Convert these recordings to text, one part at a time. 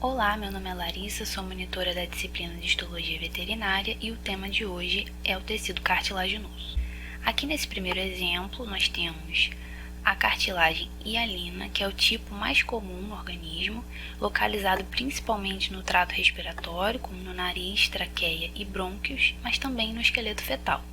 Olá, meu nome é Larissa, sou monitora da disciplina de Histologia Veterinária e o tema de hoje é o tecido cartilaginoso. Aqui nesse primeiro exemplo, nós temos a cartilagem hialina, que é o tipo mais comum no organismo, localizado principalmente no trato respiratório, como no nariz, traqueia e brônquios, mas também no esqueleto fetal.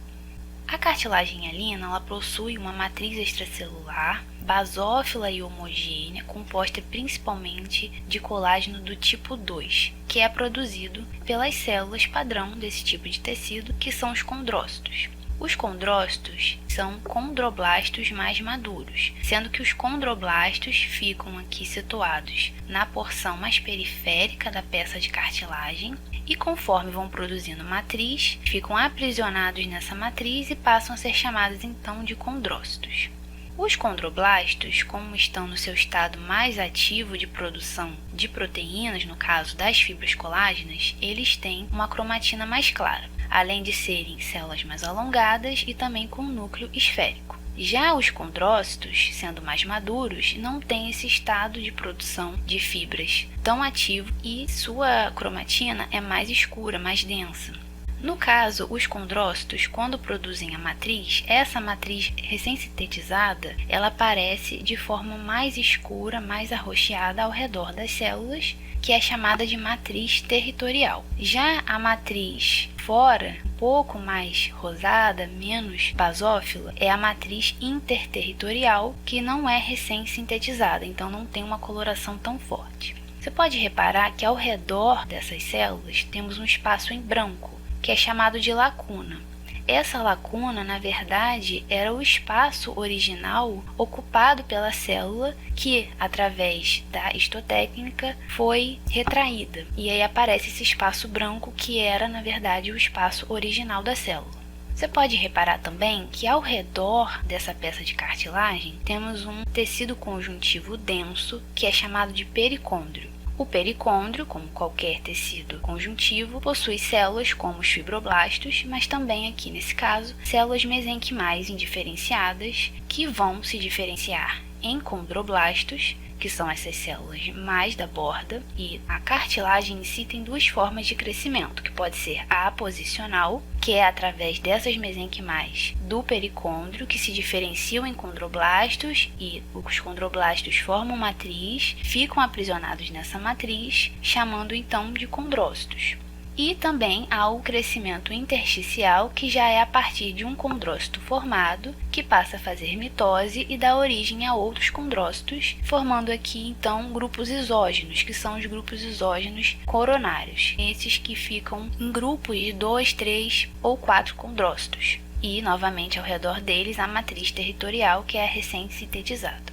A cartilagem hialina ela possui uma matriz extracelular, basófila e homogênea, composta principalmente de colágeno do tipo 2, que é produzido pelas células padrão desse tipo de tecido, que são os condrócitos. Os condrócitos são condroblastos mais maduros, sendo que os condroblastos ficam aqui situados na porção mais periférica da peça de cartilagem e, conforme vão produzindo matriz, ficam aprisionados nessa matriz e passam a ser chamados então de condrócitos. Os condroblastos, como estão no seu estado mais ativo de produção de proteínas, no caso das fibras colágenas, eles têm uma cromatina mais clara, além de serem células mais alongadas e também com núcleo esférico. Já os condrócitos, sendo mais maduros, não têm esse estado de produção de fibras tão ativo e sua cromatina é mais escura, mais densa. No caso, os condrócitos, quando produzem a matriz, essa matriz recém-sintetizada, ela aparece de forma mais escura, mais arroxeada ao redor das células, que é chamada de matriz territorial. Já a matriz fora, um pouco mais rosada, menos basófila, é a matriz interterritorial, que não é recém-sintetizada, então não tem uma coloração tão forte. Você pode reparar que ao redor dessas células temos um espaço em branco, que é chamado de lacuna. Essa lacuna, na verdade, era o espaço original ocupado pela célula que, através da histotécnica, foi retraída. E aí aparece esse espaço branco que era, na verdade, o espaço original da célula. Você pode reparar também que ao redor dessa peça de cartilagem temos um tecido conjuntivo denso que é chamado de pericôndrio. O pericôndrio, como qualquer tecido conjuntivo, possui células como os fibroblastos, mas também aqui nesse caso, células mesenquimais indiferenciadas que vão se diferenciar em condroblastos, que são essas células mais da borda, e a cartilagem em si tem duas formas de crescimento, que pode ser a aposicional, que é através dessas mesenquimais do pericôndrio, que se diferenciam em condroblastos, e os condroblastos formam matriz, ficam aprisionados nessa matriz, chamando então de condrócitos. E também há o crescimento intersticial, que já é a partir de um condrócito formado, que passa a fazer mitose e dá origem a outros condrócitos, formando aqui então grupos isógenos, que são os grupos isógenos coronários, esses que ficam em grupos de 2, 3 ou 4 condrócitos. E, novamente, ao redor deles, a matriz territorial, que é a recém-sintetizada.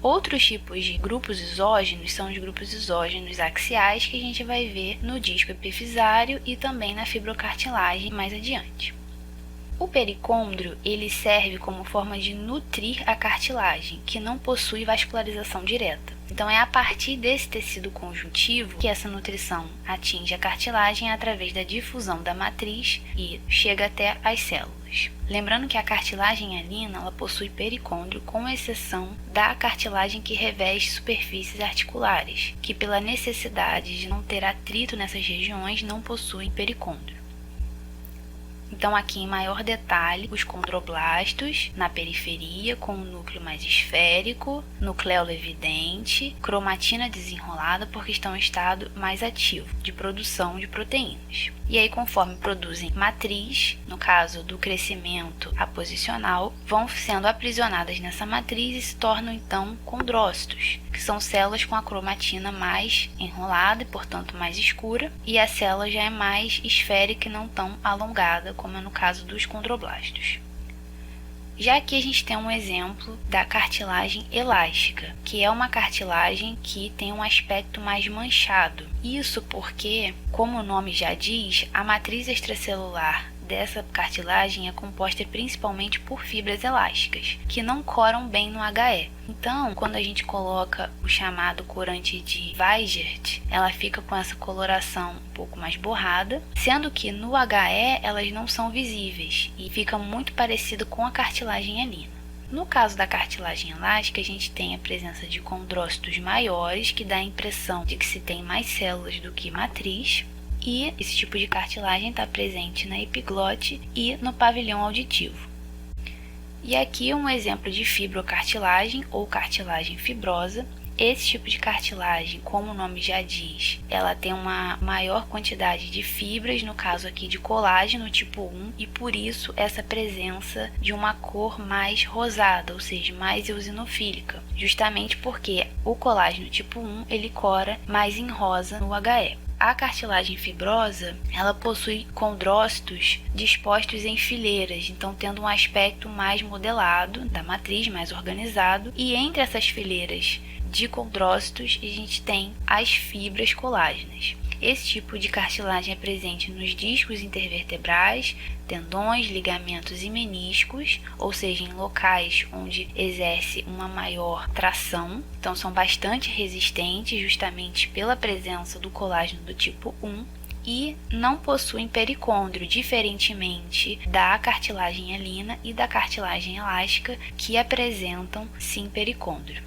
Outros tipos de grupos isógenos são os grupos isógenos axiais, que a gente vai ver no disco epifisário e também na fibrocartilagem mais adiante. O pericôndrio ele serve como forma de nutrir a cartilagem, que não possui vascularização direta. Então é a partir desse tecido conjuntivo que essa nutrição atinge a cartilagem através da difusão da matriz e chega até as células. Lembrando que a cartilagem hialina ela possui pericôndrio, com exceção da cartilagem que reveste superfícies articulares, que pela necessidade de não ter atrito nessas regiões não possuem pericôndrio. Então, aqui em maior detalhe, os condroblastos na periferia, com o núcleo mais esférico, nucleolo evidente, cromatina desenrolada porque estão em estado mais ativo de produção de proteínas. E aí, conforme produzem matriz, no caso do crescimento aposicional, vão sendo aprisionadas nessa matriz e se tornam então condrócitos, que são células com a cromatina mais enrolada e, portanto, mais escura, e a célula já é mais esférica e não tão alongada, como é no caso dos condroblastos. Já aqui a gente tem um exemplo da cartilagem elástica, que é uma cartilagem que tem um aspecto mais manchado. Isso porque, como o nome já diz, a matriz extracelular dessa cartilagem é composta principalmente por fibras elásticas, que não coram bem no HE. Então, quando a gente coloca o chamado corante de Weigert, ela fica com essa coloração um pouco mais borrada, sendo que no HE elas não são visíveis e fica muito parecido com a cartilagem hialina. No caso da cartilagem elástica, a gente tem a presença de condrócitos maiores, que dá a impressão de que se tem mais células do que matriz, e esse tipo de cartilagem está presente na epiglote e no pavilhão auditivo. E aqui um exemplo de fibrocartilagem ou cartilagem fibrosa. Esse tipo de cartilagem, como o nome já diz, ela tem uma maior quantidade de fibras, no caso aqui de colágeno tipo 1, e por isso essa presença de uma cor mais rosada, ou seja, mais eosinofílica, justamente porque o colágeno tipo 1 ele cora mais em rosa no HE. A cartilagem fibrosa, ela possui condrócitos dispostos em fileiras, então tendo um aspecto mais modelado da matriz, mais organizado, e entre essas fileiras de condrócitos a gente tem as fibras colágenas. Esse tipo de cartilagem é presente nos discos intervertebrais, tendões, ligamentos e meniscos, ou seja, em locais onde exerce uma maior tração. Então são bastante resistentes justamente pela presença do colágeno do tipo 1 e não possuem pericôndrio, diferentemente da cartilagem hialina e da cartilagem elástica, que apresentam sim pericôndrio.